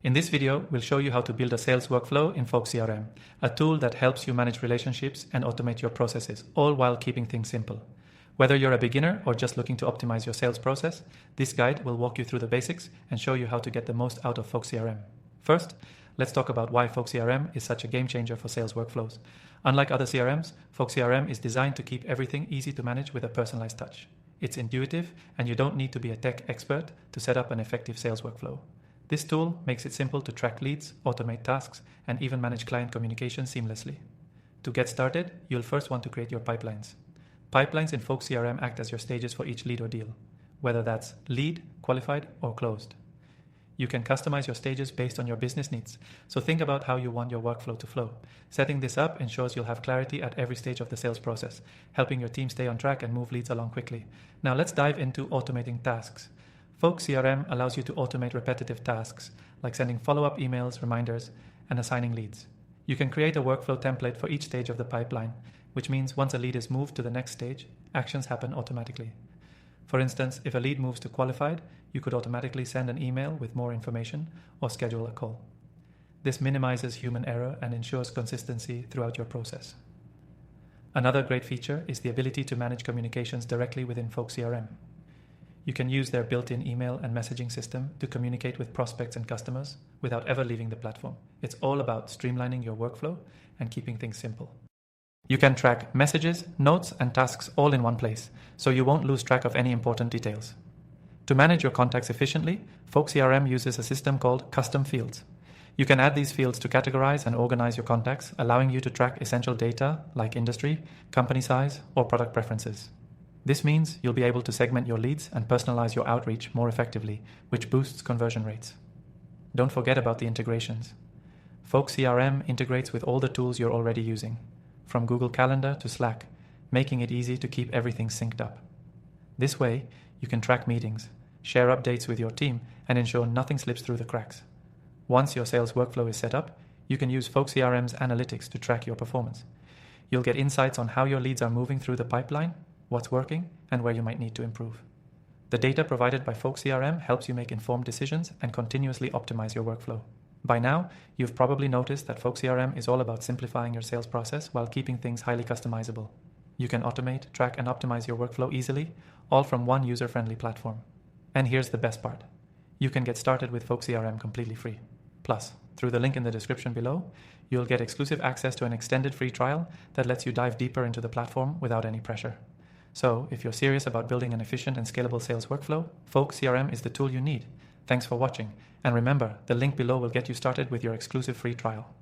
In this video, we'll show you how to build a sales workflow in Folk CRM, a tool that helps you manage relationships and automate your processes, all while keeping things simple. Whether you're a beginner or just looking to optimize your sales process, this guide will walk you through the basics and show you how to get the most out of Folk CRM. First, let's talk about why Folk CRM is such a game changer for sales workflows. Unlike other CRMs, Folk CRM is designed to keep everything easy to manage with a personalized touch. It's intuitive, and you don't need to be a tech expert to set up an effective sales workflow. This tool makes it simple to track leads, automate tasks, and even manage client communication seamlessly. To get started, you'll first want to create your pipelines. Pipelines in Folk CRM act as your stages for each lead or deal, whether that's lead, qualified, or closed. You can customize your stages based on your business needs, so think about how you want your workflow to flow. Setting this up ensures you'll have clarity at every stage of the sales process, helping your team stay on track and move leads along quickly. Now let's dive into automating tasks. Folk CRM allows you to automate repetitive tasks, like sending follow-up emails, reminders, and assigning leads. You can create a workflow template for each stage of the pipeline, which means once a lead is moved to the next stage, actions happen automatically. For instance, if a lead moves to qualified, you could automatically send an email with more information or schedule a call. This minimizes human error and ensures consistency throughout your process. Another great feature is the ability to manage communications directly within Folk CRM. You can use their built-in email and messaging system to communicate with prospects and customers without ever leaving the platform. It's all about streamlining your workflow and keeping things simple. You can track messages, notes, and tasks all in one place, so you won't lose track of any important details. To manage your contacts efficiently, Folk CRM uses a system called custom fields. You can add these fields to categorize and organize your contacts, allowing you to track essential data like industry, company size, or product preferences. This means you'll be able to segment your leads and personalize your outreach more effectively, which boosts conversion rates. Don't forget about the integrations. Folk CRM integrates with all the tools you're already using, from Google Calendar to Slack, making it easy to keep everything synced up. This way, you can track meetings, share updates with your team, and ensure nothing slips through the cracks. Once your sales workflow is set up, you can use Folk CRM's analytics to track your performance. You'll get insights on how your leads are moving through the pipeline, what's working, and where you might need to improve. The data provided by Folk CRM helps you make informed decisions and continuously optimize your workflow. By now, you've probably noticed that Folk CRM is all about simplifying your sales process while keeping things highly customizable. You can automate, track, and optimize your workflow easily, all from one user-friendly platform. And here's the best part. You can get started with Folk CRM completely free. Plus, through the link in the description below, you'll get exclusive access to an extended free trial that lets you dive deeper into the platform without any pressure. So, if you're serious about building an efficient and scalable sales workflow, Folk CRM is the tool you need. Thanks for watching, and remember, the link below will get you started with your exclusive free trial.